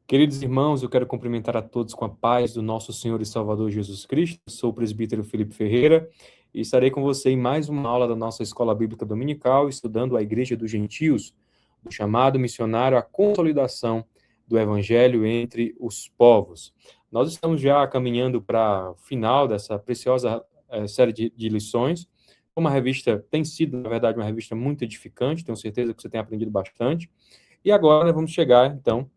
Queridos irmãos, eu quero cumprimentar a todos com a paz do nosso Senhor e Salvador Jesus Cristo. Sou o presbítero Felipe Ferreira e estarei com você em mais uma aula da nossa Escola Bíblica Dominical, estudando a Igreja dos Gentios, do chamado missionário à consolidação do Evangelho entre os povos. Nós estamos já caminhando para o final dessa preciosa série de lições. Uma revista, tem sido, na verdade, uma revista muito edificante, tenho certeza que você tem aprendido bastante. E agora vamos chegar, então,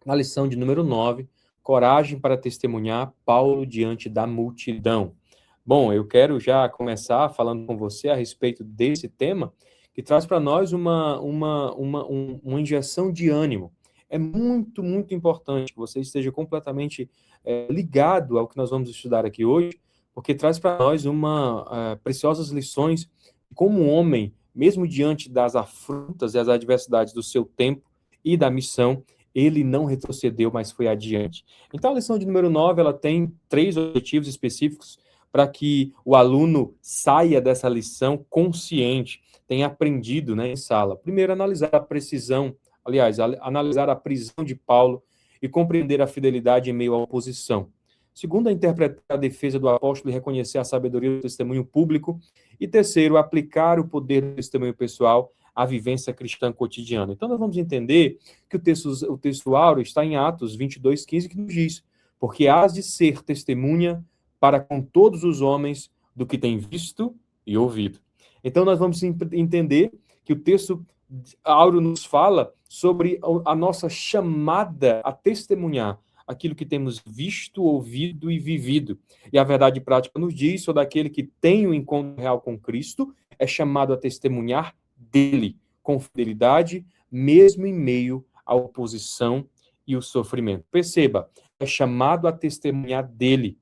na lição de número 9, coragem para testemunhar Paulo diante da multidão. Bom, eu quero já começar falando com você a respeito desse tema, que traz para nós uma injeção de ânimo. É muito, muito importante que você esteja completamente ligado ao que nós vamos estudar aqui hoje, porque traz para nós preciosas lições de como um homem, mesmo diante das afrontas e as adversidades do seu tempo e da missão, ele não retrocedeu, mas foi adiante. Então, a lição de número 9, ela tem 3 objetivos específicos para que o aluno saia dessa lição consciente, tenha aprendido, né, em sala. Primeiro, analisar a precisão, analisar a prisão de Paulo e compreender a fidelidade em meio à oposição. Segundo, interpretar a defesa do apóstolo e reconhecer a sabedoria do testemunho público. E terceiro, aplicar o poder do testemunho pessoal à vivência cristã cotidiana. Então, nós vamos entender que o texto áureo está em Atos 22:15, que nos diz: porque hás de ser testemunha para com todos os homens do que tem visto e ouvido. Então, nós vamos entender que o texto áureo nos fala sobre a nossa chamada a testemunhar aquilo que temos visto, ouvido e vivido. E a verdade prática nos diz: todo aquele que tem um encontro real com Cristo é chamado a testemunhar dele, com fidelidade, mesmo em meio à oposição e o sofrimento. Perceba, é chamado a testemunhar dele,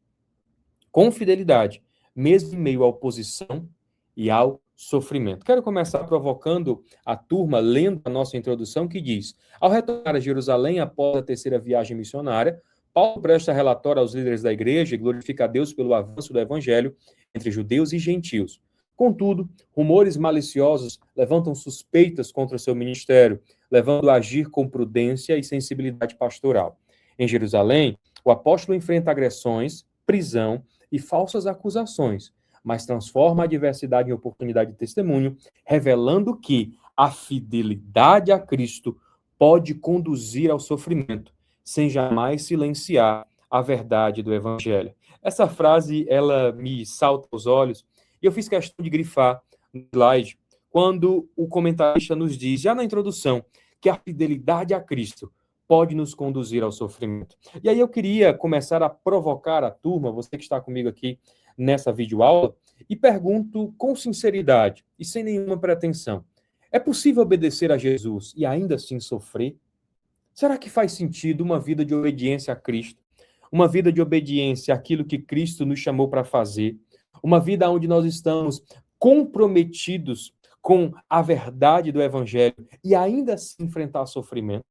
com fidelidade, mesmo em meio à oposição e ao sofrimento. Quero começar provocando a turma, lendo a nossa introdução, que diz: ao retornar a Jerusalém após a terceira viagem missionária, Paulo presta relatório aos líderes da igreja e glorifica a Deus pelo avanço do evangelho entre judeus e gentios. Contudo, rumores maliciosos levantam suspeitas contra seu ministério, levando a agir com prudência e sensibilidade pastoral. Em Jerusalém, o apóstolo enfrenta agressões, prisão e falsas acusações, mas transforma a adversidade em oportunidade de testemunho, revelando que a fidelidade a Cristo pode conduzir ao sofrimento, sem jamais silenciar a verdade do Evangelho. Essa frase, ela me salta aos olhos, e eu fiz questão de grifar no slide, quando o comentarista nos diz, já na introdução, que a fidelidade a Cristo pode nos conduzir ao sofrimento. E aí eu queria começar a provocar a turma, você que está comigo aqui nessa videoaula, e pergunto com sinceridade e sem nenhuma pretensão: é possível obedecer a Jesus e ainda assim sofrer? Será que faz sentido uma vida de obediência a Cristo? Uma vida de obediência àquilo que Cristo nos chamou para fazer? Uma vida onde nós estamos comprometidos com a verdade do Evangelho e ainda assim enfrentar sofrimento?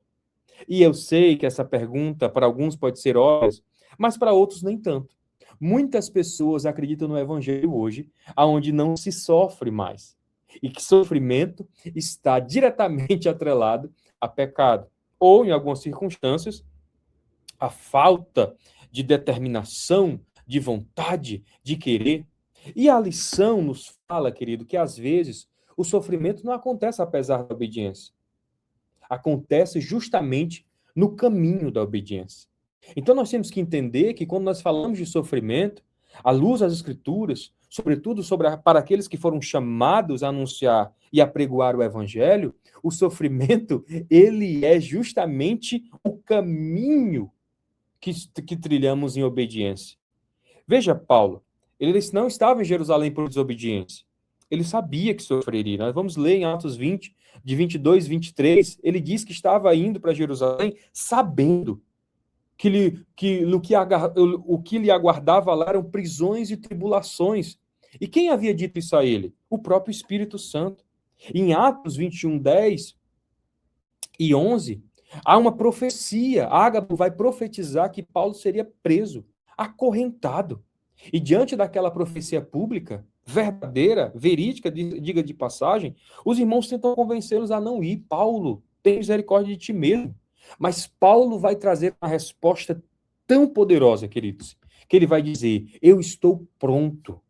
E eu sei que essa pergunta para alguns pode ser óbvia, mas para outros nem tanto. Muitas pessoas acreditam no Evangelho hoje, onde não se sofre mais. E que sofrimento está diretamente atrelado a pecado. Ou, em algumas circunstâncias, a falta de determinação, de vontade, de querer. E a lição nos fala, querido, que às vezes o sofrimento não acontece apesar da obediência. Acontece justamente no caminho da obediência. Então nós temos que entender que quando nós falamos de sofrimento, à luz das Escrituras, sobretudo para aqueles que foram chamados a anunciar e apregoar o Evangelho, o sofrimento, ele é justamente o caminho que trilhamos em obediência. Veja, Paulo, ele não estava em Jerusalém por desobediência. Ele sabia que sofreria. Nós vamos ler em Atos 20, de 22 e 23, ele diz que estava indo para Jerusalém sabendo o que lhe aguardava lá eram prisões e tribulações. E quem havia dito isso a ele? O próprio Espírito Santo. Em Atos 21, 10 e 11, há uma profecia. Ágabo vai profetizar que Paulo seria preso, acorrentado. E diante daquela profecia pública, verdadeira, verídica, diga de passagem, os irmãos tentam convencê-los a não ir. Paulo, tem misericórdia de ti mesmo. Mas Paulo vai trazer uma resposta tão poderosa, queridos, que ele vai dizer: eu estou pronto,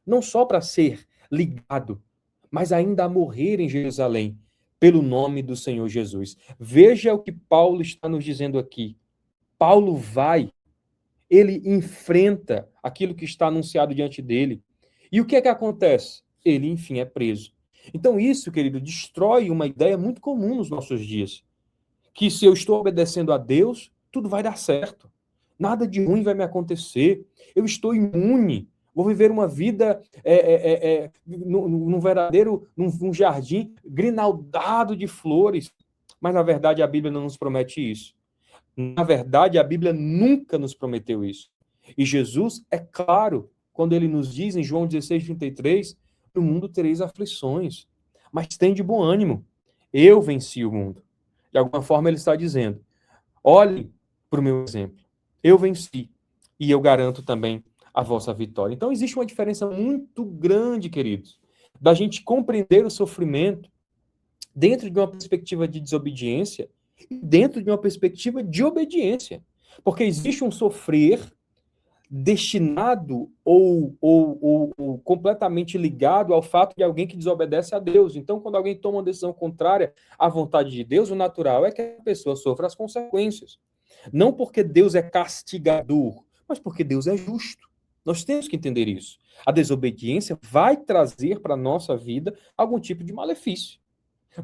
não só para ser ligado, mas ainda a morrer em Jerusalém, pelo nome do Senhor Jesus. Veja o que Paulo está nos dizendo aqui. Paulo vai, ele enfrenta aquilo que está anunciado diante dele. E o que é que acontece? Ele, enfim, é preso. Então, isso, querido, destrói uma ideia muito comum nos nossos dias. Que se eu estou obedecendo a Deus, tudo vai dar certo. Nada de ruim vai me acontecer. Eu estou imune. Vou viver uma vida num verdadeiro, num jardim grinaldado de flores. Mas, na verdade, a Bíblia não nos promete isso. Na verdade, a Bíblia nunca nos prometeu isso. E Jesus é claro quando ele nos diz em João 16:33, no mundo tereis aflições, mas tem de bom ânimo. Eu venci o mundo. De alguma forma ele está dizendo, olhe para o meu exemplo. Eu venci e eu garanto também a vossa vitória. Então existe uma diferença muito grande, queridos, da gente compreender o sofrimento dentro de uma perspectiva de desobediência e dentro de uma perspectiva de obediência. Porque existe um sofrer destinado ou completamente ligado ao fato de alguém que desobedece a Deus. Então, quando alguém toma uma decisão contrária à vontade de Deus, o natural é que a pessoa sofra as consequências. Não porque Deus é castigador, mas porque Deus é justo. Nós temos que entender isso. A desobediência vai trazer para a nossa vida algum tipo de malefício.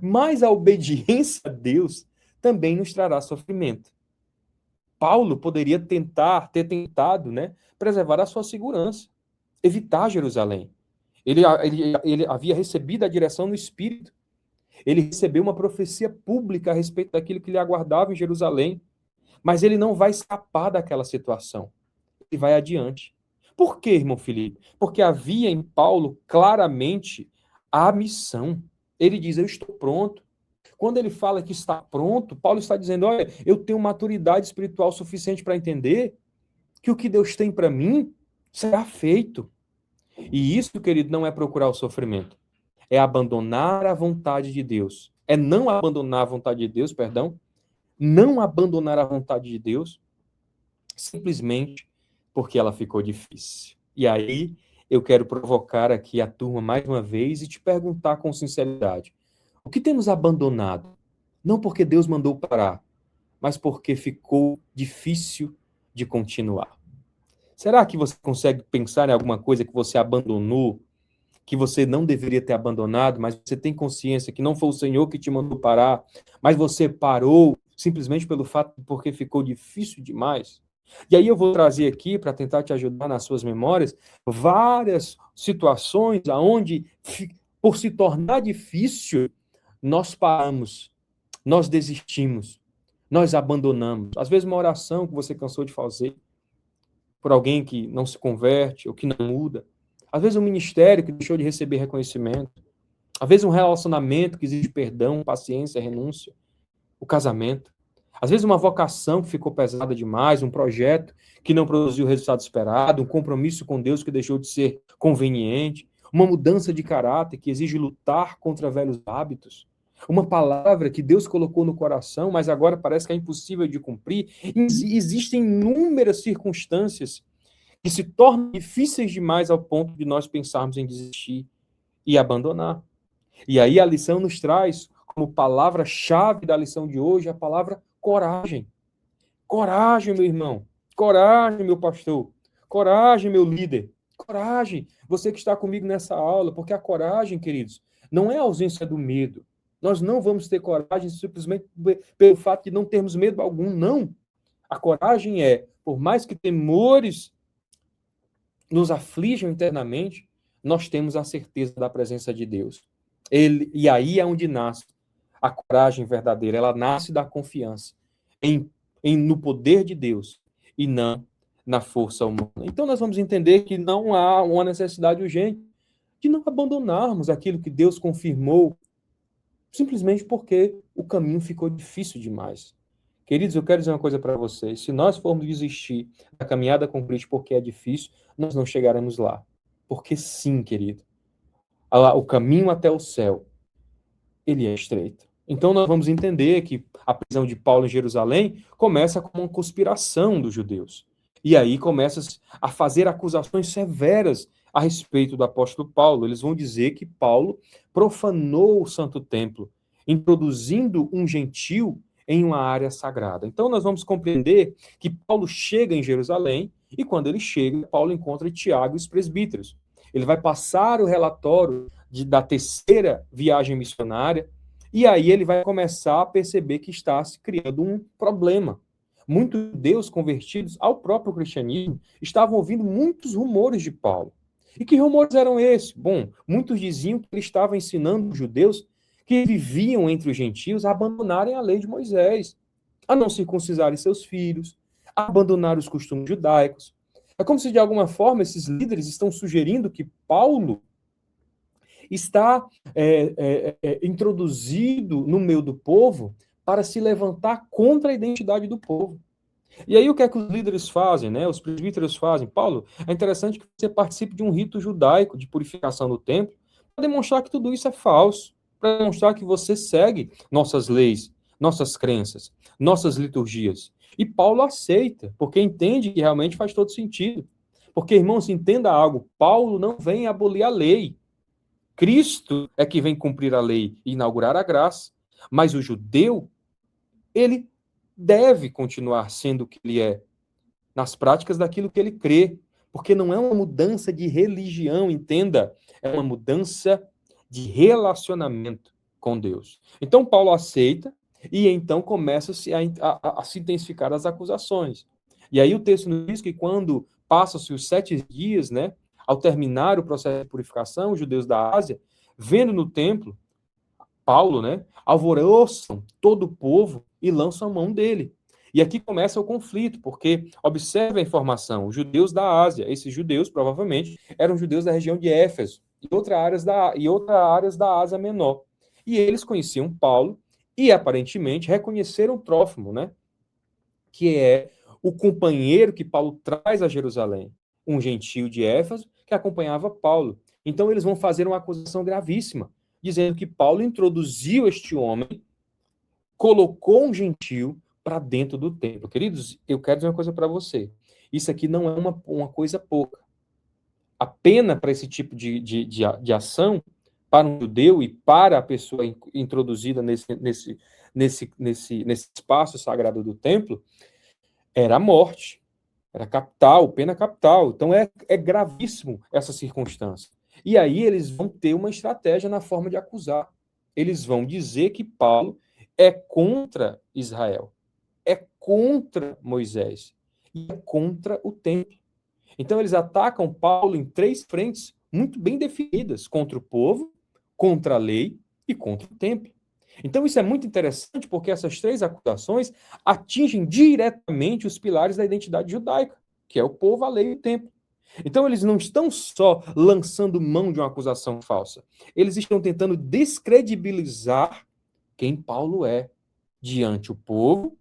Mas a obediência a Deus também nos trará sofrimento. Paulo poderia ter tentado, né, preservar a sua segurança, evitar Jerusalém. Ele havia recebido a direção no Espírito. Ele recebeu uma profecia pública a respeito daquilo que lhe aguardava em Jerusalém. Mas ele não vai escapar daquela situação. Ele vai adiante. Por quê, irmão Felipe? Porque havia em Paulo claramente a missão. Ele diz: eu estou pronto. Quando ele fala que está pronto, Paulo está dizendo: olha, eu tenho maturidade espiritual suficiente para entender que o que Deus tem para mim será feito. E isso, querido, não é procurar o sofrimento. É abandonar a vontade de Deus. É não abandonar a vontade de Deus, perdão. Não abandonar a vontade de Deus simplesmente porque ela ficou difícil. E aí eu quero provocar aqui a turma mais uma vez e te perguntar com sinceridade: o que temos abandonado? Não porque Deus mandou parar, mas porque ficou difícil de continuar. Será que você consegue pensar em alguma coisa que você abandonou, que você não deveria ter abandonado, mas você tem consciência que não foi o Senhor que te mandou parar, mas você parou simplesmente pelo fato de porque ficou difícil demais? E aí eu vou trazer aqui, para tentar te ajudar nas suas memórias, várias situações onde, por se tornar difícil, nós paramos, nós desistimos, nós abandonamos. Às vezes uma oração que você cansou de fazer, por alguém que não se converte ou que não muda. Às vezes um ministério que deixou de receber reconhecimento. Às vezes um relacionamento que exige perdão, paciência, renúncia. O casamento. Às vezes uma vocação que ficou pesada demais, um projeto que não produziu o resultado esperado, um compromisso com Deus que deixou de ser conveniente, uma mudança de caráter que exige lutar contra velhos hábitos, uma palavra que Deus colocou no coração, mas agora parece que é impossível de cumprir. Existem inúmeras circunstâncias que se tornam difíceis demais ao ponto de nós pensarmos em desistir e abandonar. E aí a lição nos traz, como palavra-chave da lição de hoje, a palavra coragem. Coragem, meu irmão. Coragem, meu pastor. Coragem, meu líder. Coragem, você que está comigo nessa aula, porque a coragem, queridos, não é a ausência do medo. Nós não vamos ter coragem simplesmente pelo fato de não termos medo algum, não. A coragem é, por mais que temores nos aflijam internamente, nós temos a certeza da presença de Deus. E aí é onde nasce a coragem verdadeira. Ela nasce da confiança no poder de Deus e não na força humana. Então nós vamos entender que não há uma necessidade urgente de não abandonarmos aquilo que Deus confirmou, simplesmente porque o caminho ficou difícil demais. Queridos, eu quero dizer uma coisa para vocês. Se nós formos desistir da caminhada com Cristo porque é difícil, nós não chegaremos lá. Porque sim, querido, o caminho até o céu, ele é estreito. Então nós vamos entender que a prisão de Paulo em Jerusalém começa com uma conspiração dos judeus. E aí começa a fazer acusações severas a respeito do apóstolo Paulo. Eles vão dizer que Paulo profanou o santo templo, introduzindo um gentio em uma área sagrada. Então nós vamos compreender que Paulo chega em Jerusalém e quando ele chega, Paulo encontra Tiago e os presbíteros. Ele vai passar o relatório da terceira viagem missionária e aí ele vai começar a perceber que está se criando um problema. Muitos judeus convertidos ao próprio cristianismo estavam ouvindo muitos rumores de Paulo. E que rumores eram esses? Bom, muitos diziam que ele estava ensinando os judeus que viviam entre os gentios a abandonarem a lei de Moisés, a não circuncisarem seus filhos, a abandonar os costumes judaicos. É como se, de alguma forma, esses líderes estão sugerindo que Paulo está introduzido no meio do povo para se levantar contra a identidade do povo. E aí o que é que os líderes fazem, né? Os presbíteros fazem? Paulo, é interessante que você participe de um rito judaico de purificação do templo para demonstrar que tudo isso é falso, para demonstrar que você segue nossas leis, nossas crenças, nossas liturgias. E Paulo aceita, porque entende que realmente faz todo sentido. Porque, irmãos, entenda algo, Paulo não vem abolir a lei. Cristo é que vem cumprir a lei e inaugurar a graça, mas o judeu, ele deve continuar sendo o que ele é, nas práticas daquilo que ele crê, porque não é uma mudança de religião, entenda, é uma mudança de relacionamento com Deus. Então Paulo aceita e então começa-se a se intensificar as acusações. E aí o texto nos diz que quando passam-se os 7 dias, né, ao terminar o processo de purificação, os judeus da Ásia, vendo no templo, Paulo, né, alvoroçam todo o povo e lançam a mão dele. E aqui começa o conflito, porque observe a informação, os judeus da Ásia, esses judeus provavelmente eram judeus da região de Éfeso e outras áreas da Ásia Menor. E eles conheciam Paulo e aparentemente reconheceram Trófimo, né, que é o companheiro que Paulo traz a Jerusalém, um gentio de Éfeso que acompanhava Paulo. Então eles vão fazer uma acusação gravíssima, dizendo que Paulo introduziu este homem, colocou um gentio para dentro do templo. Queridos, eu quero dizer uma coisa para você. Isso aqui não é uma coisa pouca. A pena para esse tipo de ação, para um judeu e para a pessoa introduzida nesse espaço sagrado do templo, era a morte. Era capital, pena capital. Então é gravíssimo essa circunstância. E aí eles vão ter uma estratégia na forma de acusar. Eles vão dizer que Paulo é contra Israel, é contra Moisés e é contra o templo. Então eles atacam Paulo em 3 frentes muito bem definidas, contra o povo, contra a lei e contra o templo. Então isso é muito interessante porque essas 3 acusações atingem diretamente os pilares da identidade judaica, que é o povo, a lei e o templo. Então eles não estão só lançando mão de uma acusação falsa, eles estão tentando descredibilizar quem Paulo é diante o povo,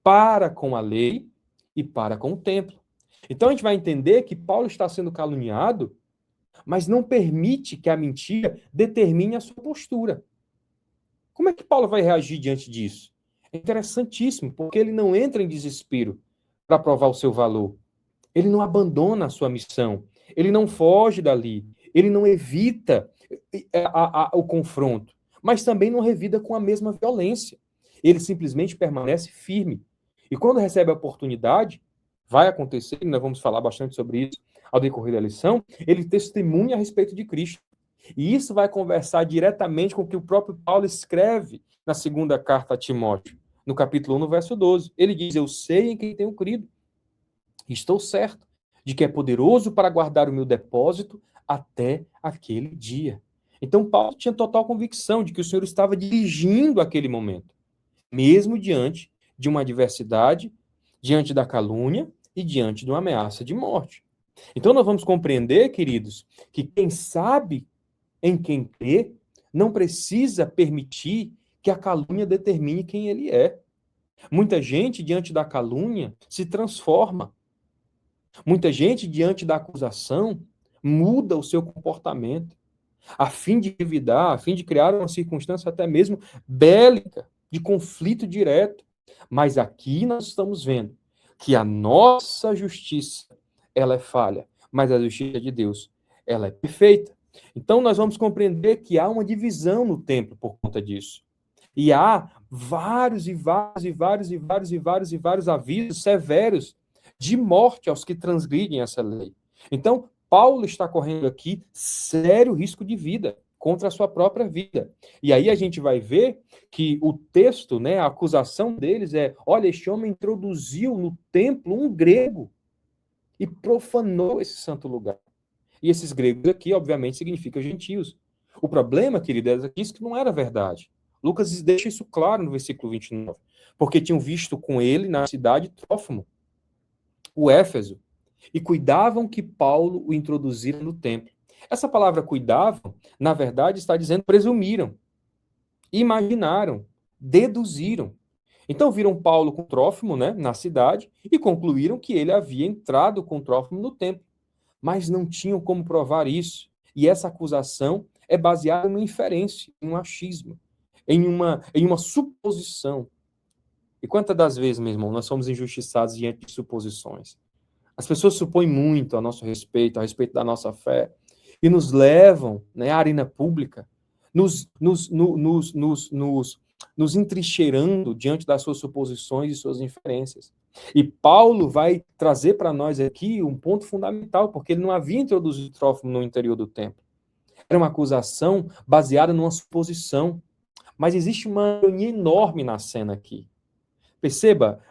para com a lei e para com o templo. Então a gente vai entender que Paulo está sendo caluniado, mas não permite que a mentira determine a sua postura. Como é que Paulo vai reagir diante disso? É interessantíssimo, porque ele não entra em desespero para provar o seu valor. Ele não abandona a sua missão. Ele não foge dali. Ele não evita o confronto. Mas também não revida com a mesma violência. Ele simplesmente permanece firme. E quando recebe a oportunidade, vai acontecer, e nós vamos falar bastante sobre isso ao decorrer da lição, ele testemunha a respeito de Cristo. E isso vai conversar diretamente com o que o próprio Paulo escreve na segunda carta a Timóteo, no capítulo 1, no verso 12. Ele diz, eu sei em quem tenho crido. Estou certo de que é poderoso para guardar o meu depósito até aquele dia. Então, Paulo tinha total convicção de que o Senhor estava dirigindo aquele momento, mesmo diante de uma adversidade, diante da calúnia e diante de uma ameaça de morte. Então, nós vamos compreender, queridos, que quem sabe em quem crê não precisa permitir que a calúnia determine quem ele é. Muita gente, diante da calúnia, se transforma. Muita gente, diante da acusação, muda o seu comportamento. a fim de revidar, a fim de criar uma circunstância até mesmo bélica, de conflito direto. Mas aqui nós estamos vendo que a nossa justiça, ela é falha, mas a justiça de Deus, ela é perfeita. Então nós vamos compreender que há uma divisão no templo por conta disso. E há vários e vários e vários e vários e vários e vários avisos severos de morte aos que transgridem essa lei. Então, Paulo está correndo aqui sério risco de vida contra a sua própria vida. E aí a gente vai ver que o texto, né, a acusação deles é: olha, este homem introduziu no templo um grego e profanou esse santo lugar. E esses gregos aqui, obviamente, significam gentios. O problema, queridos, é que isso não era verdade. Lucas deixa isso claro no versículo 29. Porque tinham visto com ele na cidade Trófimo, o Éfeso, e cuidavam que Paulo o introduzira no templo. Essa palavra cuidavam, na verdade, está dizendo presumiram, imaginaram, deduziram. Então viram Paulo com Trófimo, né, na cidade, e concluíram que ele havia entrado com Trófimo no templo. Mas não tinham como provar isso. E essa acusação é baseada em uma inferência, em um achismo, em uma suposição. E quantas das vezes, meu irmão, nós somos injustiçados diante de suposições? As pessoas supõem muito a nosso respeito, a respeito da nossa fé, e nos levam, né, à arena pública, nos entrincheirando diante das suas suposições e suas inferências. E Paulo vai trazer para nós aqui um ponto fundamental, porque ele não havia introduzido Trófimo no interior do templo. Era uma acusação baseada numa suposição. Mas existe uma ironia enorme na cena aqui. Perceba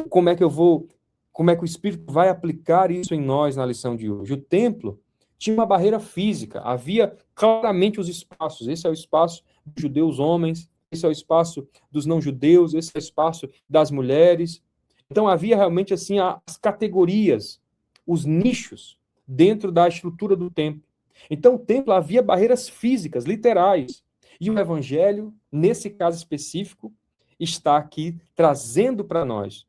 como é que o Espírito vai aplicar isso em nós na lição de hoje. O templo tinha uma barreira física, havia claramente os espaços. Esse é o espaço dos judeus homens, esse é o espaço dos não-judeus, esse é o espaço das mulheres. Então havia realmente assim as categorias, os nichos dentro da estrutura do templo. Então o templo havia barreiras físicas, literais. E o evangelho, nesse caso específico, está aqui trazendo para nós,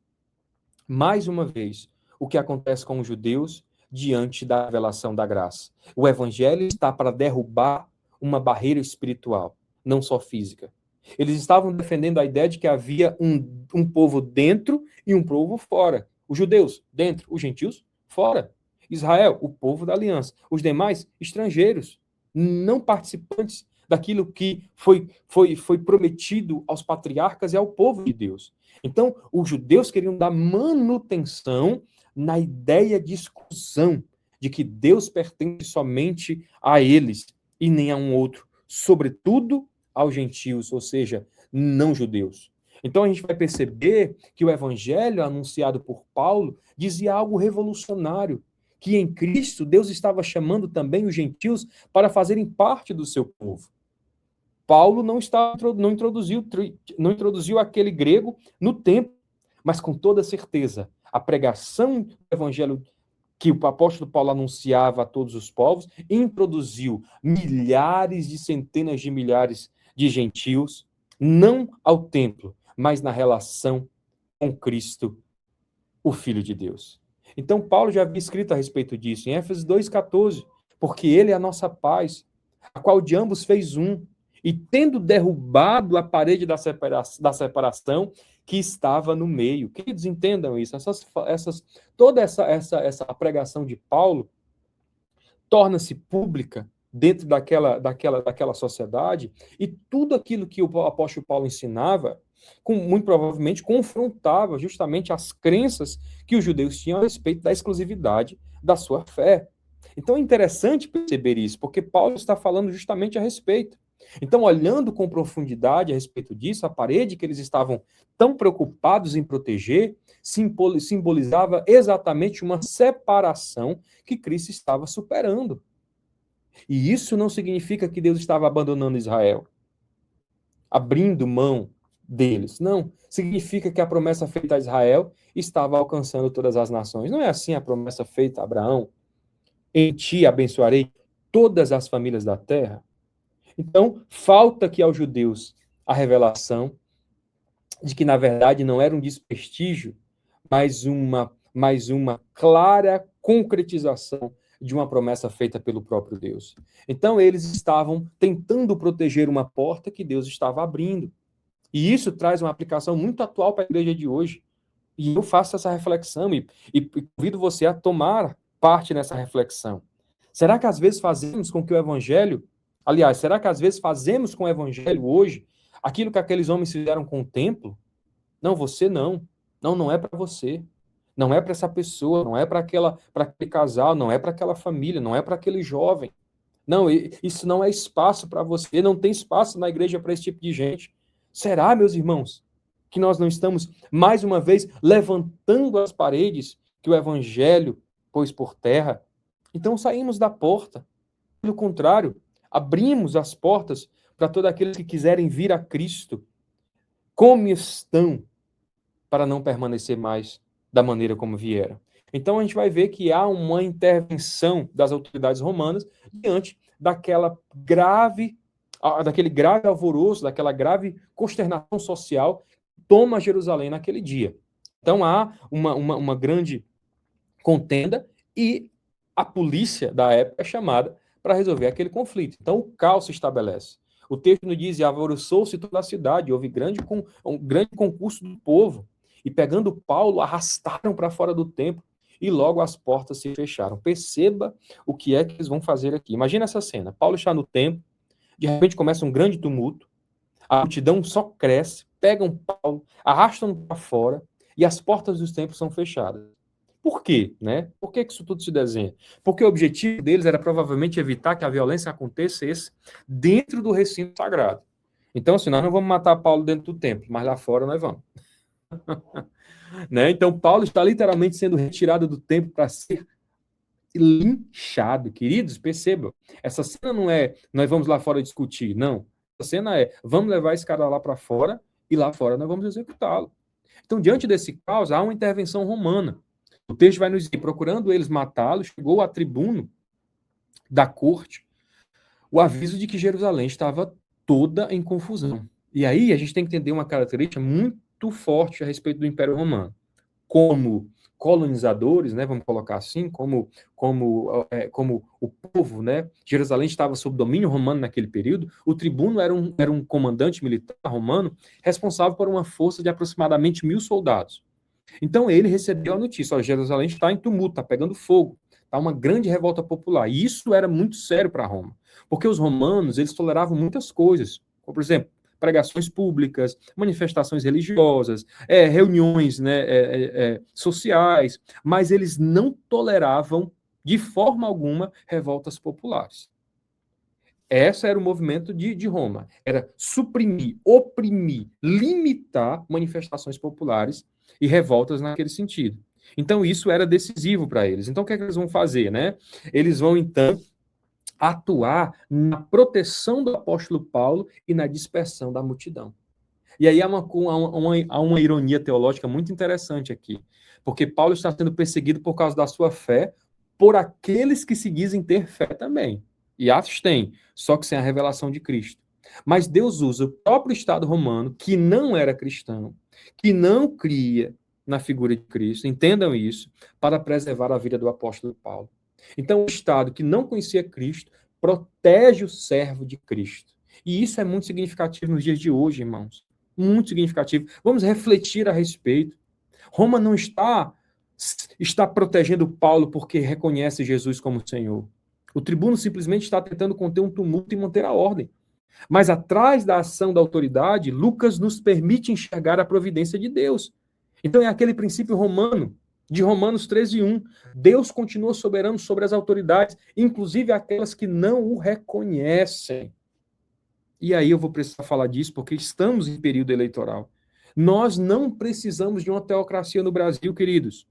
mais uma vez, o que acontece com os judeus diante da revelação da graça. O evangelho está para derrubar uma barreira espiritual, não só física. Eles estavam defendendo a ideia de que havia um povo dentro e um povo fora. Os judeus, dentro, os gentios, fora. Israel, o povo da aliança. Os demais, estrangeiros, não participantes daquilo que foi prometido aos patriarcas e ao povo de Deus. Então, os judeus queriam dar manutenção na ideia de exclusão, de que Deus pertence somente a eles e nem a um outro, sobretudo aos gentios, ou seja, não judeus. Então a gente vai perceber que o evangelho anunciado por Paulo dizia algo revolucionário, que em Cristo Deus estava chamando também os gentios para fazerem parte do seu povo. Paulo não introduziu aquele grego no templo, mas com toda certeza, a pregação do evangelho que o apóstolo Paulo anunciava a todos os povos, introduziu milhares de centenas de milhares de gentios, não ao templo, mas na relação com Cristo, o Filho de Deus. Então, Paulo já havia escrito a respeito disso, em Éfesos 2,14, porque ele é a nossa paz, a qual de ambos fez um, e tendo derrubado a parede da separação que estava no meio. Queridos, entendam isso. Toda essa pregação de Paulo torna-se pública dentro daquela sociedade, e tudo aquilo que o apóstolo Paulo ensinava, muito provavelmente confrontava justamente as crenças que os judeus tinham a respeito da exclusividade da sua fé. Então é interessante perceber isso, porque Paulo está falando justamente a respeito. Então, olhando com profundidade a respeito disso, a parede que eles estavam tão preocupados em proteger simbolizava exatamente uma separação que Cristo estava superando. E isso não significa que Deus estava abandonando Israel, abrindo mão deles. Não. Significa que a promessa feita a Israel estava alcançando todas as nações. Não é assim a promessa feita a Abraão? Em ti abençoarei todas as famílias da terra. Então, falta aqui aos judeus a revelação de que, na verdade, não era um desprestígio, mas uma clara concretização de uma promessa feita pelo próprio Deus. Então, eles estavam tentando proteger uma porta que Deus estava abrindo. E isso traz uma aplicação muito atual para a igreja de hoje. E eu faço essa reflexão e convido você a tomar parte nessa reflexão. Será que às vezes fazemos com que o evangelho, aliás, será que às vezes fazemos com o evangelho hoje aquilo que aqueles homens fizeram com o templo? Não, você não. Não, não é para você. Não é para essa pessoa, não é para aquele casal, não é para aquela família, não é para aquele jovem. Não, isso não é espaço para você, não tem espaço na igreja para esse tipo de gente. Será, meus irmãos, que nós não estamos, mais uma vez, levantando as paredes que o evangelho pôs por terra? Então saímos da porta. Pelo contrário, abrimos as portas para todos aqueles que quiserem vir a Cristo, como estão, para não permanecer mais da maneira como vieram. Então a gente vai ver que há uma intervenção das autoridades romanas diante daquele grave alvoroço, daquela grave consternação social que toma Jerusalém naquele dia. Então há uma grande contenda e a polícia da época é chamada para resolver aquele conflito. Então o caos se estabelece. O texto nos diz: e alvoroçou-se toda a cidade, houve um grande concurso do povo, e pegando Paulo, arrastaram para fora do templo, e logo as portas se fecharam. Perceba o que é que eles vão fazer aqui. Imagina essa cena: Paulo está no templo, de repente começa um grande tumulto, a multidão só cresce, pegam Paulo, arrastam para fora, e as portas dos templos são fechadas. Por quê? Né? Por que isso tudo se desenha? Porque o objetivo deles era provavelmente evitar que a violência acontecesse dentro do recinto sagrado. Então, assim, nós não vamos matar Paulo dentro do templo, mas lá fora nós vamos. Né? Então, Paulo está literalmente sendo retirado do templo para ser linchado. Queridos, percebam, essa cena não é nós vamos lá fora discutir, não. Essa cena é vamos levar esse cara lá para fora e lá fora nós vamos executá-lo. Então, diante desse caos, há uma intervenção romana. O texto vai nos dizer: procurando eles matá-lo, chegou a tribuno da corte o aviso de que Jerusalém estava toda em confusão. E aí a gente tem que entender uma característica muito forte a respeito do Império Romano. Como colonizadores, né, vamos colocar assim, como o povo, né, Jerusalém estava sob domínio romano naquele período, o tribuno era um comandante militar romano responsável por uma força de aproximadamente 1.000 soldados. Então ele recebeu a notícia: ó, Jerusalém está em tumulto, está pegando fogo, está uma grande revolta popular. E isso era muito sério para Roma, porque os romanos eles toleravam muitas coisas, como, por exemplo, pregações públicas, manifestações religiosas, reuniões, né, sociais, mas eles não toleravam de forma alguma revoltas populares. Esse era o movimento de Roma, era suprimir, oprimir, limitar manifestações populares e revoltas naquele sentido. Então, isso era decisivo para eles. Então, o que é que eles vão fazer, né? Eles vão, então, atuar na proteção do apóstolo Paulo e na dispersão da multidão. E aí há uma ironia teológica muito interessante aqui, porque Paulo está sendo perseguido por causa da sua fé, por aqueles que se dizem ter fé também. E Atos tem, só que sem a revelação de Cristo. Mas Deus usa o próprio Estado romano, que não era cristão, que não cria na figura de Cristo, entendam isso, para preservar a vida do apóstolo Paulo. Então, o Estado que não conhecia Cristo protege o servo de Cristo. E isso é muito significativo nos dias de hoje, irmãos. Muito significativo. Vamos refletir a respeito. Roma não está protegendo Paulo porque reconhece Jesus como Senhor. O tribuno simplesmente está tentando conter um tumulto e manter a ordem. Mas atrás da ação da autoridade, Lucas nos permite enxergar a providência de Deus. Então é aquele princípio romano, de Romanos 13:1. Deus continua soberano sobre as autoridades, inclusive aquelas que não o reconhecem. E aí eu vou precisar falar disso, porque estamos em período eleitoral. Nós não precisamos de uma teocracia no Brasil, queridos.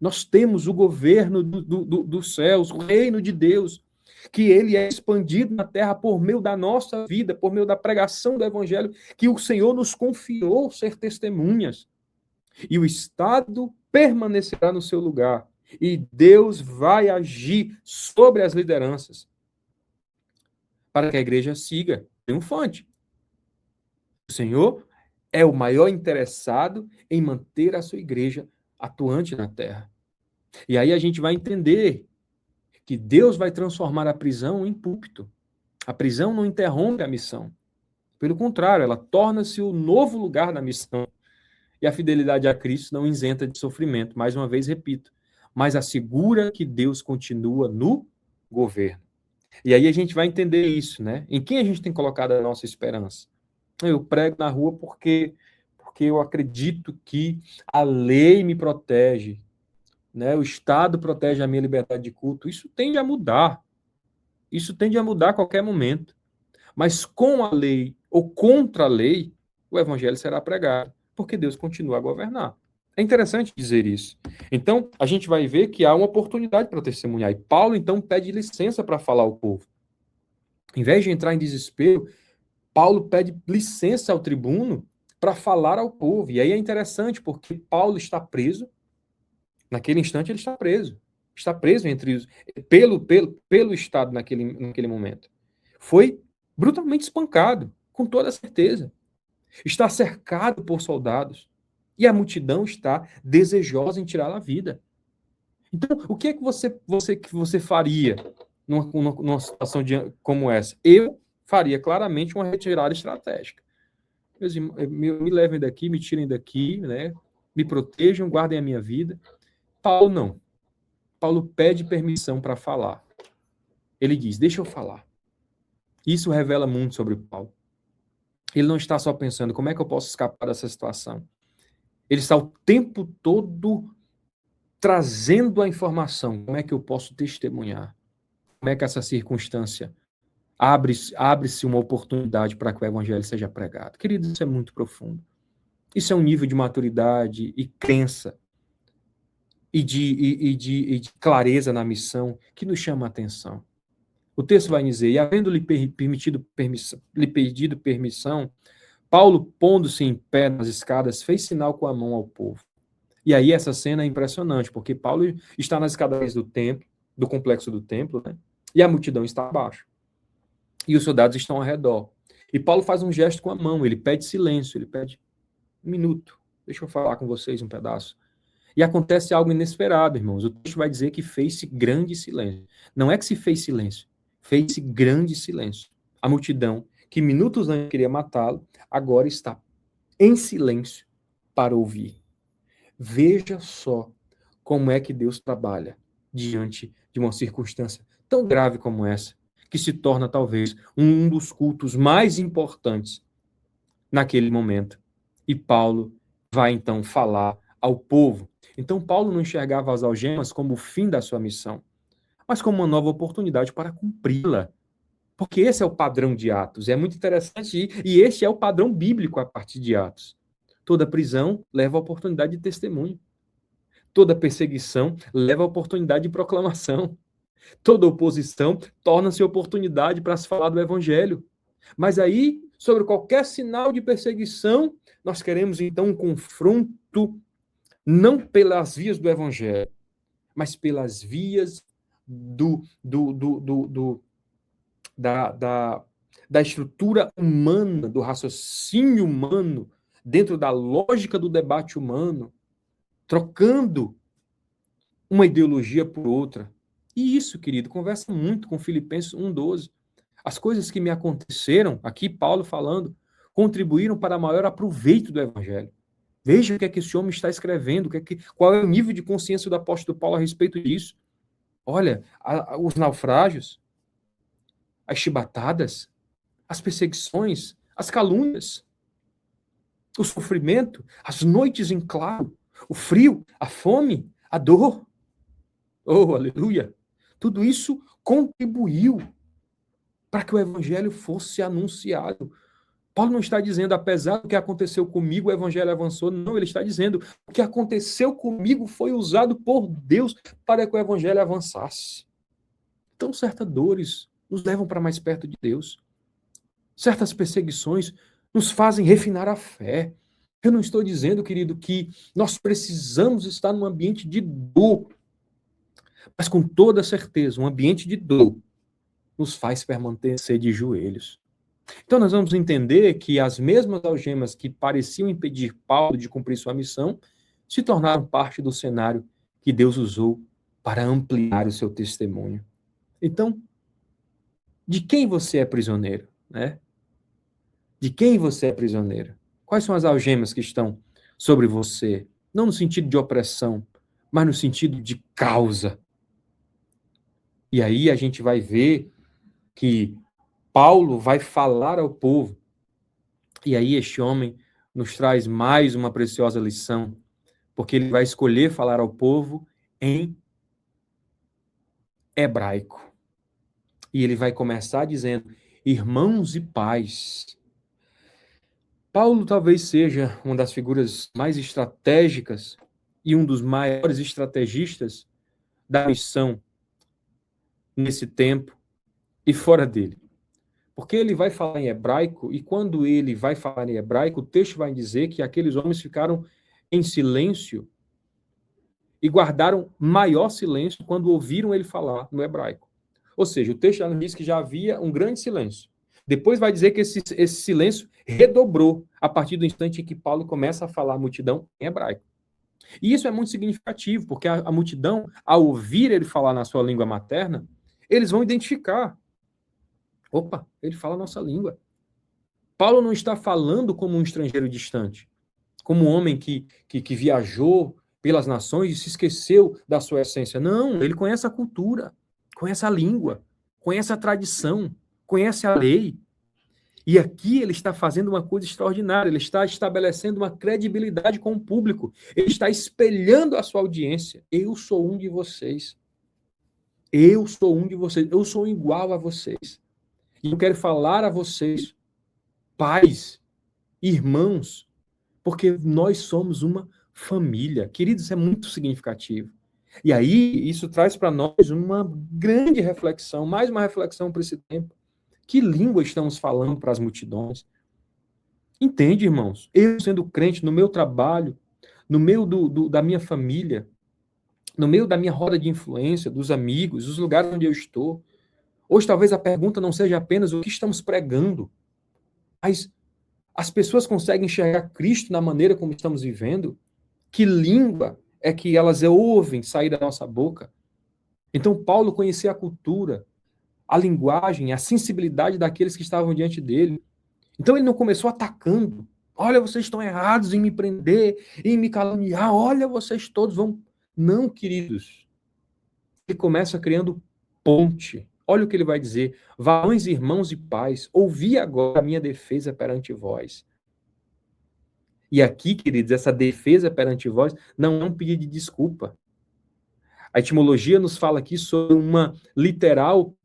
Nós temos o governo dos céus, o reino de Deus, que ele é expandido na terra por meio da nossa vida, por meio da pregação do evangelho, que o Senhor nos confiou ser testemunhas. E o Estado permanecerá no seu lugar. E Deus vai agir sobre as lideranças para que a igreja siga triunfante. O Senhor é o maior interessado em manter a sua igreja atuante na terra. E aí a gente vai entender que Deus vai transformar a prisão em púlpito. A prisão não interrompe a missão. Pelo contrário, ela torna-se o novo lugar da missão. E a fidelidade a Cristo não isenta de sofrimento. Mais uma vez, repito, mas assegura que Deus continua no governo. E aí a gente vai entender isso, né? Em quem a gente tem colocado a nossa esperança? Eu prego na rua porque eu acredito que a lei me protege, né? O Estado protege a minha liberdade de culto. Isso tende a mudar. Isso tende a mudar a qualquer momento. Mas com a lei ou contra a lei, o evangelho será pregado, porque Deus continua a governar. É interessante dizer isso. Então, a gente vai ver que há uma oportunidade para testemunhar. E Paulo, então, pede licença para falar ao povo. Em vez de entrar em desespero, Paulo pede licença ao tribuno para falar ao povo. E aí é interessante, porque Paulo está preso. Naquele instante, ele está preso. Está preso pelo Estado naquele momento. Foi brutalmente espancado, com toda certeza. Está cercado por soldados. E a multidão está desejosa em tirá-lo a vida. Então, o que é que você faria numa situação como essa? Eu faria claramente uma retirada estratégica. Meus irmãos, me levem daqui, me tirem daqui, né? Me protejam, guardem a minha vida. Paulo não. Paulo pede permissão para falar. Ele diz, deixa eu falar. Isso revela muito sobre Paulo. Ele não está só pensando, como é que eu posso escapar dessa situação? Ele está o tempo todo trazendo a informação. Como é que eu posso testemunhar? Como é que essa circunstância abre-se uma oportunidade para que o evangelho seja pregado? Queridos, isso é muito profundo. Isso é um nível de maturidade e crença e de clareza na missão que nos chama a atenção. O texto vai dizer, e havendo-lhe pedido permissão, Paulo, pondo-se em pé nas escadas, fez sinal com a mão ao povo. E aí essa cena é impressionante, porque Paulo está nas escadarias do templo, do complexo do templo, né? E a multidão está abaixo. E os soldados estão ao redor. E Paulo faz um gesto com a mão, ele pede silêncio, ele pede um minuto, deixa eu falar com vocês um pedaço. E acontece algo inesperado, irmãos. O texto vai dizer que fez-se grande silêncio. Não é que se fez silêncio, fez-se grande silêncio. A multidão, que minutos antes queria matá-lo, agora está em silêncio para ouvir. Veja só como é que Deus trabalha diante de uma circunstância tão grave como essa, que se torna talvez um dos cultos mais importantes naquele momento. E Paulo vai então falar ao povo. Então Paulo não enxergava as algemas como o fim da sua missão, mas como uma nova oportunidade para cumpri-la. Porque esse é o padrão de Atos. É muito interessante e este é o padrão bíblico a partir de Atos. Toda prisão leva a oportunidade de testemunho. Toda perseguição leva a oportunidade de proclamação. Toda oposição torna-se oportunidade para se falar do evangelho. Mas aí, sobre qualquer sinal de perseguição, nós queremos então um confronto não pelas vias do evangelho, mas pelas vias da estrutura humana, do raciocínio humano, dentro da lógica do debate humano, trocando uma ideologia por outra. E isso, querido, conversa muito com Filipenses 1:12. As coisas que me aconteceram, aqui Paulo falando, contribuíram para maior aproveito do evangelho. Veja o que é que esse homem está escrevendo, qual é o nível de consciência do apóstolo Paulo a respeito disso. Olha, os naufrágios, as chibatadas, as perseguições, as calúnias, o sofrimento, as noites em claro, o frio, a fome, a dor. Oh, aleluia! Tudo isso contribuiu para que o evangelho fosse anunciado. Paulo não está dizendo, apesar do que aconteceu comigo, o evangelho avançou. Não, ele está dizendo, o que aconteceu comigo foi usado por Deus para que o evangelho avançasse. Então, certas dores nos levam para mais perto de Deus. Certas perseguições nos fazem refinar a fé. Eu não estou dizendo, querido, que nós precisamos estar num ambiente de dor, mas com toda certeza, um ambiente de dor nos faz permanecer de joelhos. Então nós vamos entender que as mesmas algemas que pareciam impedir Paulo de cumprir sua missão se tornaram parte do cenário que Deus usou para ampliar o seu testemunho. Então, de quem você é prisioneiro, né? De quem você é prisioneiro? Quais são as algemas que estão sobre você? Não no sentido de opressão, mas no sentido de causa. E aí a gente vai ver que Paulo vai falar ao povo. E aí este homem nos traz mais uma preciosa lição, porque ele vai escolher falar ao povo em hebraico. E ele vai começar dizendo: irmãos e pais. Paulo talvez seja uma das figuras mais estratégicas e um dos maiores estrategistas da missão nesse tempo e fora dele. Porque ele vai falar em hebraico, e quando ele vai falar em hebraico, o texto vai dizer que aqueles homens ficaram em silêncio e guardaram maior silêncio quando ouviram ele falar no hebraico. Ou seja, o texto já nos diz que já havia um grande silêncio. Depois vai dizer que esse silêncio redobrou a partir do instante em que Paulo começa a falar à multidão em hebraico. E isso é muito significativo, porque a multidão, ao ouvir ele falar na sua língua materna, eles vão identificar. Opa, ele fala a nossa língua. Paulo não está falando como um estrangeiro distante, como um homem que viajou pelas nações e se esqueceu da sua essência. Não, ele conhece a cultura, conhece a língua, conhece a tradição, conhece a lei. E aqui ele está fazendo uma coisa extraordinária, ele está estabelecendo uma credibilidade com o público, ele está espelhando a sua audiência. Eu sou um de vocês. Eu sou um de vocês. Eu sou igual a vocês. E eu quero falar a vocês, pais, irmãos, porque nós somos uma família. Queridos, isso é muito significativo. E aí, isso traz para nós uma grande reflexão, mais uma reflexão para esse tempo. Que língua estamos falando para as multidões? Entende, irmãos? Eu, sendo crente, no meu trabalho, no meio da minha família, no meio da minha roda de influência, dos amigos, dos lugares onde eu estou, hoje talvez a pergunta não seja apenas o que estamos pregando, mas as pessoas conseguem enxergar Cristo na maneira como estamos vivendo? Que língua é que elas ouvem sair da nossa boca? Então, Paulo conhecia a cultura, a linguagem, a sensibilidade daqueles que estavam diante dele. Então, ele não começou atacando. Olha, vocês estão errados em me prender, em me caluniar. Olha, vocês todos vão... Não, queridos. Ele começa criando ponte. Olha o que ele vai dizer. Varões, irmãos e pais, ouvi agora a minha defesa perante vós. E aqui, queridos, essa defesa perante vós não é um pedido de desculpa. A etimologia nos fala aqui sobre uma literal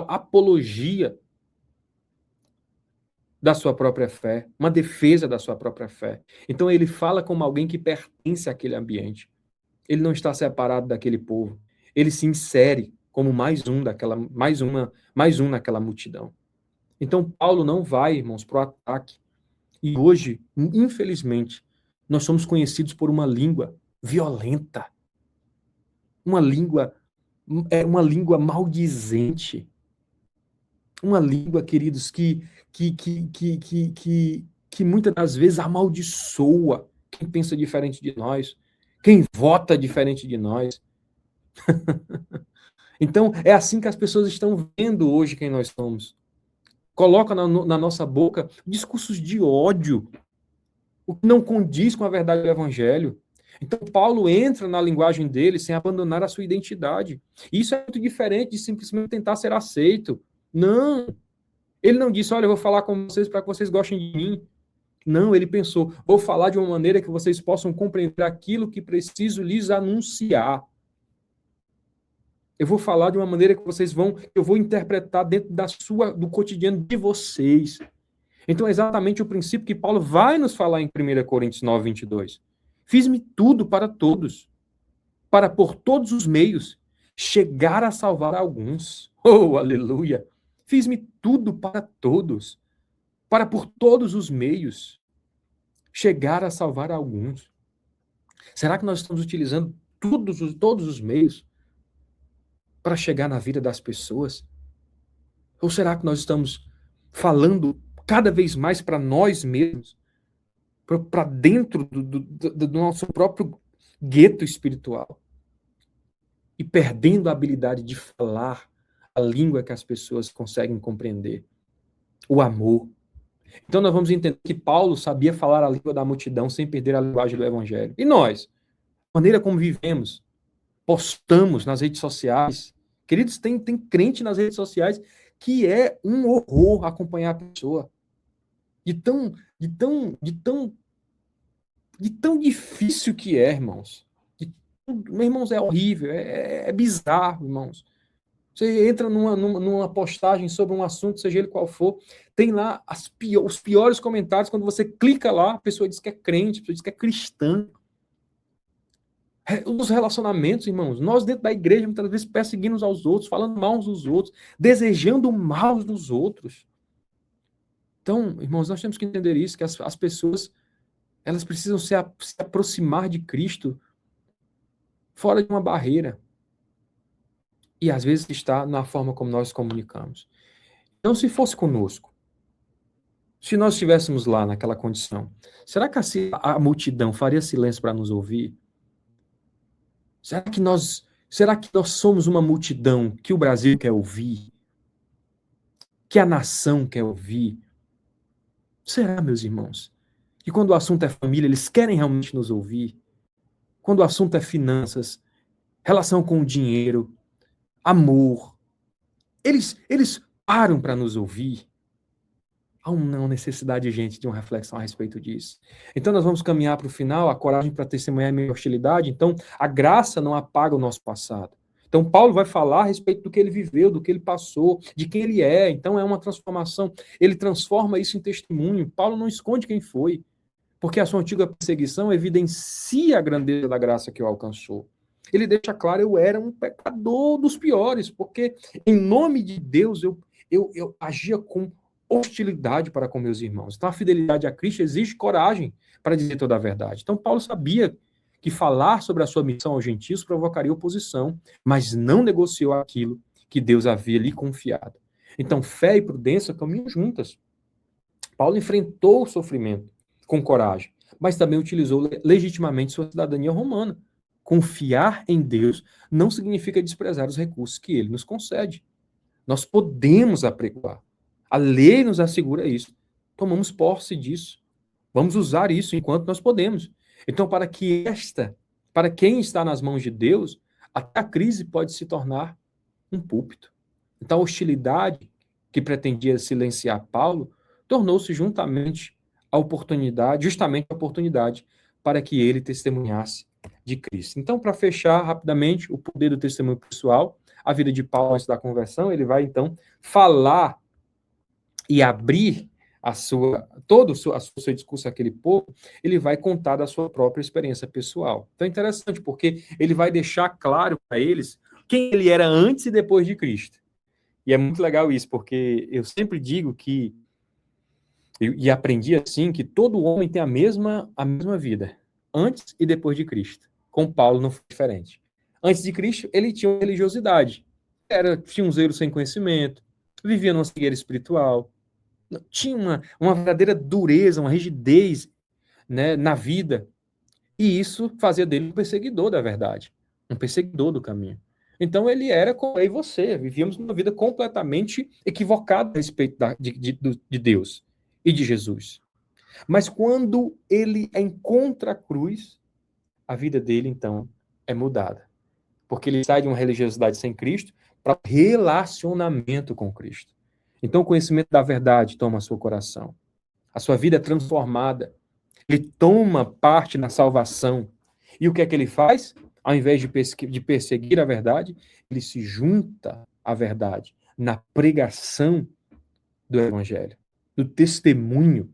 apologia da sua própria fé, uma defesa da sua própria fé. Então ele fala como alguém que pertence àquele ambiente. Ele não está separado daquele povo. Ele se insere como mais um naquela multidão. Então Paulo não vai, irmãos, para o ataque. E hoje, infelizmente, nós somos conhecidos por uma língua violenta. Uma língua maldizente. Uma língua, queridos, que muitas das vezes amaldiçoa quem pensa diferente de nós, quem vota diferente de nós. Então, é assim que as pessoas estão vendo hoje quem nós somos. Coloca na nossa boca discursos de ódio, o que não condiz com a verdade do Evangelho. Então, Paulo entra na linguagem dele sem abandonar a sua identidade. Isso é muito diferente de simplesmente tentar ser aceito. Não. Ele não disse, olha, eu vou falar com vocês para que vocês gostem de mim. Não, ele pensou, vou falar de uma maneira que vocês possam compreender aquilo que preciso lhes anunciar. Eu vou falar de uma maneira que eu vou interpretar dentro do cotidiano de vocês. Então, é exatamente o princípio que Paulo vai nos falar em 1 Coríntios 9, 22. Fiz-me tudo para todos, para por todos os meios chegar a salvar alguns. Oh, aleluia! Fiz-me tudo para todos, para por todos os meios chegar a salvar alguns. Será que nós estamos utilizando todos os meios para chegar na vida das pessoas? Ou será que nós estamos falando cada vez mais para nós mesmos, para dentro do nosso próprio gueto espiritual? e perdendo a habilidade de falar a língua que as pessoas conseguem compreender, o amor. Então nós vamos entender que Paulo sabia falar a língua da multidão sem perder a linguagem do evangelho. E nós? A maneira como vivemos, postamos nas redes sociais. Queridos, tem crente nas redes sociais que é um horror acompanhar a pessoa. De tão difícil que é, irmãos. Meus irmãos, é horrível, é bizarro, irmãos. Você entra numa postagem sobre um assunto, seja ele qual for, tem lá os piores comentários. Quando você clica lá, a pessoa diz que é crente, a pessoa diz que é cristã. Os relacionamentos, irmãos, nós dentro da igreja muitas vezes perseguindo uns aos outros, falando mal uns dos outros, desejando o mal dos outros. Então, irmãos, nós temos que entender isso, que as pessoas, elas precisam se aproximar de Cristo fora de uma barreira. E às vezes está na forma como nós comunicamos. Então, se fosse conosco, se nós estivéssemos lá naquela condição, será que a multidão faria silêncio para nos ouvir? Será que nós somos uma multidão que o Brasil quer ouvir? Que a nação quer ouvir? Será, meus irmãos? Que quando o assunto é família, eles querem realmente nos ouvir? Quando o assunto é finanças, relação com o dinheiro, amor, eles param para nos ouvir? Há uma necessidade, gente, de uma reflexão a respeito disso. Então, nós vamos caminhar para o final, a coragem para testemunhar em meio à hostilidade. Então, a graça não apaga o nosso passado. Então, Paulo vai falar a respeito do que ele viveu, do que ele passou, de quem ele é. Então, é uma transformação. Ele transforma isso em testemunho. Paulo não esconde quem foi, porque a sua antiga perseguição evidencia a grandeza da graça que o alcançou. Ele deixa claro, eu era um pecador dos piores, porque em nome de Deus eu agia com hostilidade para com meus irmãos. Então, a fidelidade a Cristo exige coragem para dizer toda a verdade. Então, Paulo sabia que falar sobre a sua missão aos gentios provocaria oposição, mas não negociou aquilo que Deus havia lhe confiado. Então, fé e prudência caminham juntas. Paulo enfrentou o sofrimento com coragem, mas também utilizou legitimamente sua cidadania romana. Confiar em Deus não significa desprezar os recursos que ele nos concede. Nós podemos apregoar. A lei nos assegura isso. Tomamos posse disso. Vamos usar isso enquanto nós podemos. Então, para quem está nas mãos de Deus, até a crise pode se tornar um púlpito. Então, a hostilidade que pretendia silenciar Paulo tornou-se justamente a oportunidade para que ele testemunhasse de Cristo. Então, para fechar rapidamente o poder do testemunho pessoal, a vida de Paulo antes da conversão, ele vai então falar e abrir todo o seu discurso àquele povo, ele vai contar da sua própria experiência pessoal. Então é interessante, porque ele vai deixar claro para eles quem ele era antes e depois de Cristo. E é muito legal isso, porque eu sempre digo que, e aprendi assim, que todo homem tem a mesma vida, antes e depois de Cristo. Com Paulo não foi diferente. Antes de Cristo, ele tinha uma religiosidade. Tinha um zelo sem conhecimento, vivia numa cegueira espiritual, tinha uma verdadeira dureza, uma rigidez, né, na vida. E isso fazia dele um perseguidor da verdade, um perseguidor do caminho. Então ele era como eu e você, vivíamos uma vida completamente equivocada a respeito de Deus e de Jesus. Mas quando ele encontra a cruz, a vida dele, então, é mudada. Porque ele sai de uma religiosidade sem Cristo para um relacionamento com Cristo. Então, o conhecimento da verdade toma seu coração. A sua vida é transformada. Ele toma parte na salvação. E o que é que ele faz? Ao invés de perseguir a verdade, ele se junta à verdade na pregação do Evangelho, do testemunho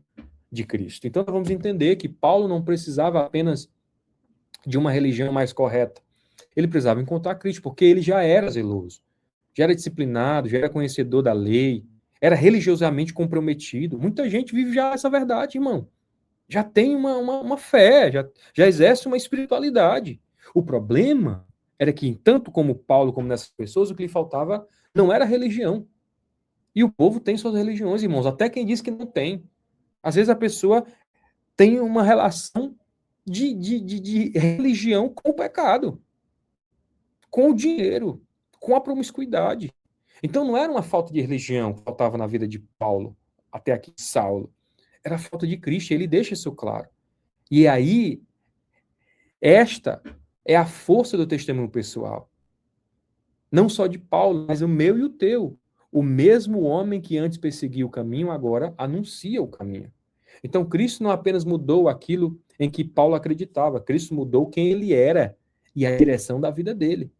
de Cristo. Então, nós vamos entender que Paulo não precisava apenas de uma religião mais correta. Ele precisava encontrar Cristo, porque ele já era zeloso, já era disciplinado, já era conhecedor da lei, era religiosamente comprometido. Muita gente vive já essa verdade, irmão. Já tem uma fé, já exerce uma espiritualidade. O problema era que, tanto como Paulo, como nessas pessoas, o que lhe faltava não era religião. E o povo tem suas religiões, irmãos, até quem diz que não tem. Às vezes a pessoa tem uma relação de religião com o pecado. com o dinheiro, com a promiscuidade. Então não era uma falta de religião que faltava na vida de Paulo, até aqui Saulo. Era a falta de Cristo, ele deixa isso claro. E aí, esta é a força do testemunho pessoal. Não só de Paulo, mas o meu e o teu. O mesmo homem que antes perseguia o caminho, agora anuncia o caminho. Então, Cristo não apenas mudou aquilo em que Paulo acreditava, Cristo mudou quem ele era e a direção da vida dele.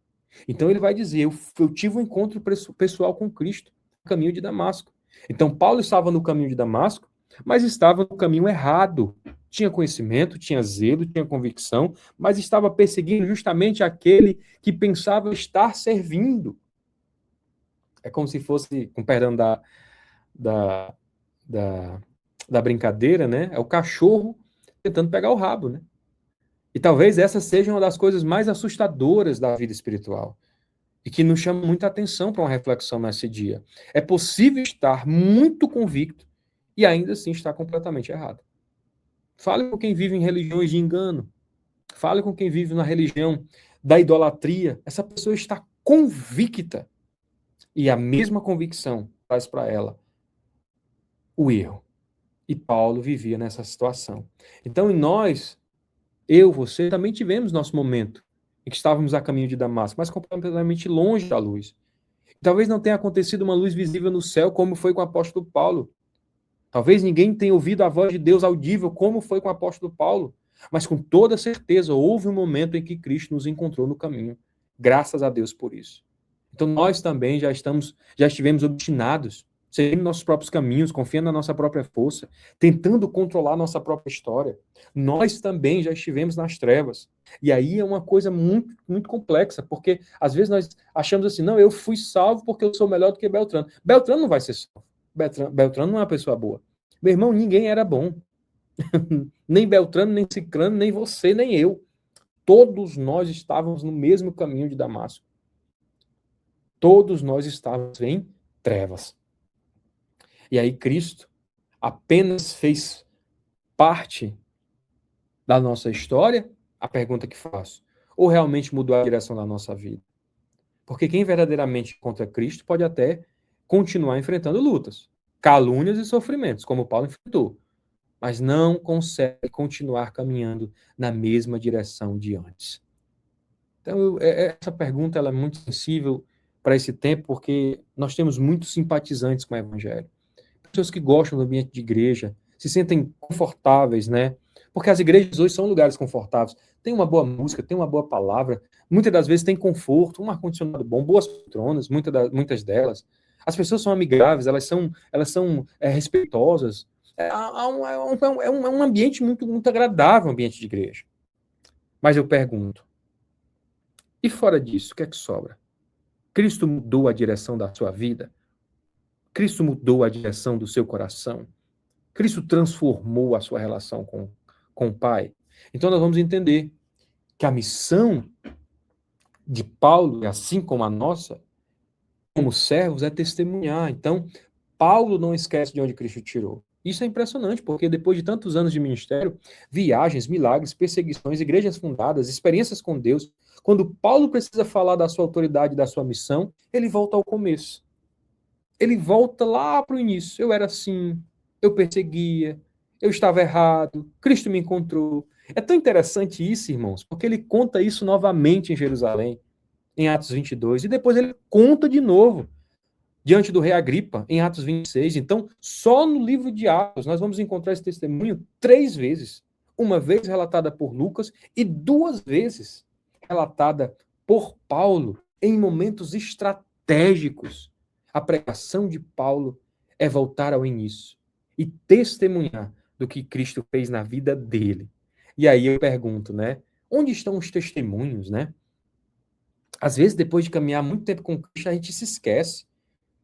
Então, ele vai dizer: eu tive um encontro pessoal com Cristo no caminho de Damasco. Então, Paulo estava no caminho de Damasco, mas estava no caminho errado. Tinha conhecimento, tinha zelo, tinha convicção, mas estava perseguindo justamente aquele que pensava estar servindo. É como se fosse, com perdão da, da brincadeira, né? É o cachorro tentando pegar o rabo, né? E talvez essa seja uma das coisas mais assustadoras da vida espiritual e que nos chama muita atenção para uma reflexão nesse dia. É possível estar muito convicto e ainda assim estar completamente errado. Fale com quem vive em religiões de engano. Fale com quem vive na religião da idolatria. Essa pessoa está convicta e a mesma convicção traz para ela o erro. E Paulo vivia nessa situação. Então, em nós, eu, você, também tivemos nosso momento em que estávamos a caminho de Damasco, mas completamente longe da luz. Talvez não tenha acontecido uma luz visível no céu, como foi com o apóstolo Paulo. Talvez ninguém tenha ouvido a voz de Deus audível, como foi com o apóstolo Paulo. Mas com toda certeza houve um momento em que Cristo nos encontrou no caminho. Graças a Deus por isso. Então nós também já estivemos obstinados, seguindo nossos próprios caminhos, confiando na nossa própria força, tentando controlar nossa própria história. Nós também já estivemos nas trevas. E aí é uma coisa muito, muito complexa, porque às vezes nós achamos assim: não, eu fui salvo porque eu sou melhor do que Beltrano. Beltrano não vai ser salvo. Beltrano não é uma pessoa boa. Meu irmão, ninguém era bom. Nem Beltrano, nem Cicrano, nem você, nem eu. Todos nós estávamos no mesmo caminho de Damasco. Todos nós estávamos em trevas. E aí Cristo apenas fez parte da nossa história? A pergunta que faço. Ou realmente mudou a direção da nossa vida? Porque quem verdadeiramente encontra Cristo pode até continuar enfrentando lutas, calúnias e sofrimentos, como Paulo enfrentou, mas não consegue continuar caminhando na mesma direção de antes. Então, essa pergunta ela é muito sensível para esse tempo, porque nós temos muitos simpatizantes com o Evangelho. Pessoas que gostam do ambiente de igreja, se sentem confortáveis, né? Porque as igrejas hoje são lugares confortáveis. Tem uma boa música, tem uma boa palavra, muitas das vezes tem conforto, um ar-condicionado bom, boas poltronas, muitas delas. As pessoas são amigáveis, elas são respeitosas. É um ambiente muito, muito agradável, um ambiente de igreja. Mas eu pergunto, e fora disso, o que é que sobra? Cristo mudou a direção da sua vida? Cristo mudou a direção do seu coração? Cristo transformou a sua relação com o Pai? Então nós vamos entender que a missão de Paulo, assim como a nossa, como servos, é testemunhar. Então, Paulo não esquece de onde Cristo tirou. Isso é impressionante, porque depois de tantos anos de ministério, viagens, milagres, perseguições, igrejas fundadas, experiências com Deus, quando Paulo precisa falar da sua autoridade, da sua missão, ele volta ao começo. Ele volta lá para o início. Eu era assim, eu perseguia, eu estava errado, Cristo me encontrou. É tão interessante isso, irmãos, porque ele conta isso novamente em Jerusalém, em Atos 22, e depois ele conta de novo diante do rei Agripa, em Atos 26. Então, só no livro de Atos nós vamos encontrar esse testemunho 3 vezes. Uma vez relatada por Lucas e 2 vezes relatada por Paulo em momentos estratégicos. A pregação de Paulo é voltar ao início e testemunhar do que Cristo fez na vida dele. E aí eu pergunto, né? Onde estão os testemunhos, né? Às vezes, depois de caminhar muito tempo com Cristo, a gente se esquece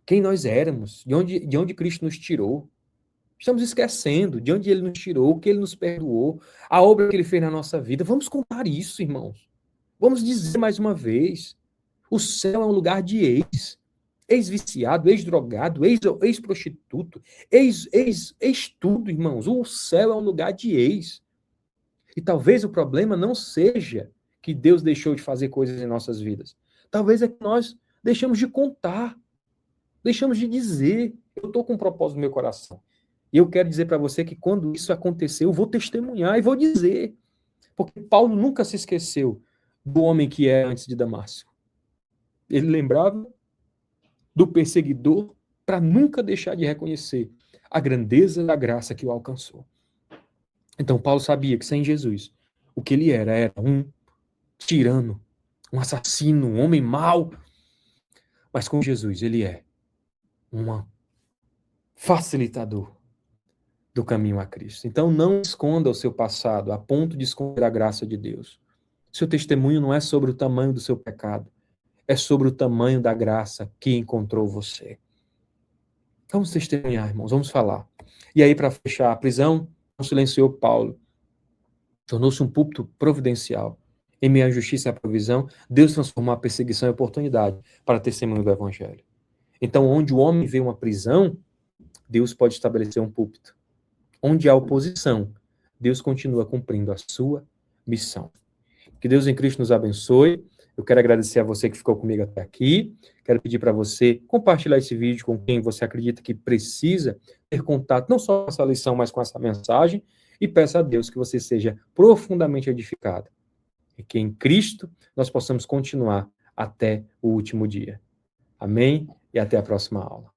quem nós éramos, de onde Cristo nos tirou. Estamos esquecendo de onde ele nos tirou, o que ele nos perdoou, a obra que ele fez na nossa vida. Vamos contar isso, irmãos. Vamos dizer mais uma vez. O céu é um lugar de ex-viciado, ex-drogado, ex-prostituto, ex-tudo, irmãos. O céu é um lugar de ex. E talvez o problema não seja que Deus deixou de fazer coisas em nossas vidas. Talvez é que nós deixamos de contar, deixamos de dizer. Eu estou com um propósito no meu coração. E eu quero dizer para você que quando isso acontecer, eu vou testemunhar e vou dizer. Porque Paulo nunca se esqueceu do homem que era antes de Damasco. Ele lembrava do perseguidor para nunca deixar de reconhecer a grandeza da graça que o alcançou. Então Paulo sabia que sem Jesus, o que ele era um tirano, um assassino, um homem mau. Mas com Jesus ele é um facilitador do caminho a Cristo. Então não esconda o seu passado a ponto de esconder a graça de Deus. Seu testemunho não é sobre o tamanho do seu pecado, é sobre o tamanho da graça que encontrou você. Vamos testemunhar, irmãos, vamos falar. E aí, para fechar, a prisão não silenciou Paulo. Tornou-se um púlpito providencial. Em meio à justiça e à provisão, Deus transformou a perseguição em oportunidade para testemunho do Evangelho. Então, onde o homem vê uma prisão, Deus pode estabelecer um púlpito. Onde há oposição, Deus continua cumprindo a sua missão. Que Deus em Cristo nos abençoe. Eu quero agradecer a você que ficou comigo até aqui. Quero pedir para você compartilhar esse vídeo com quem você acredita que precisa ter contato, não só com essa lição, mas com essa mensagem. E peça a Deus que você seja profundamente edificado. E que em Cristo nós possamos continuar até o último dia. Amém? E até a próxima aula.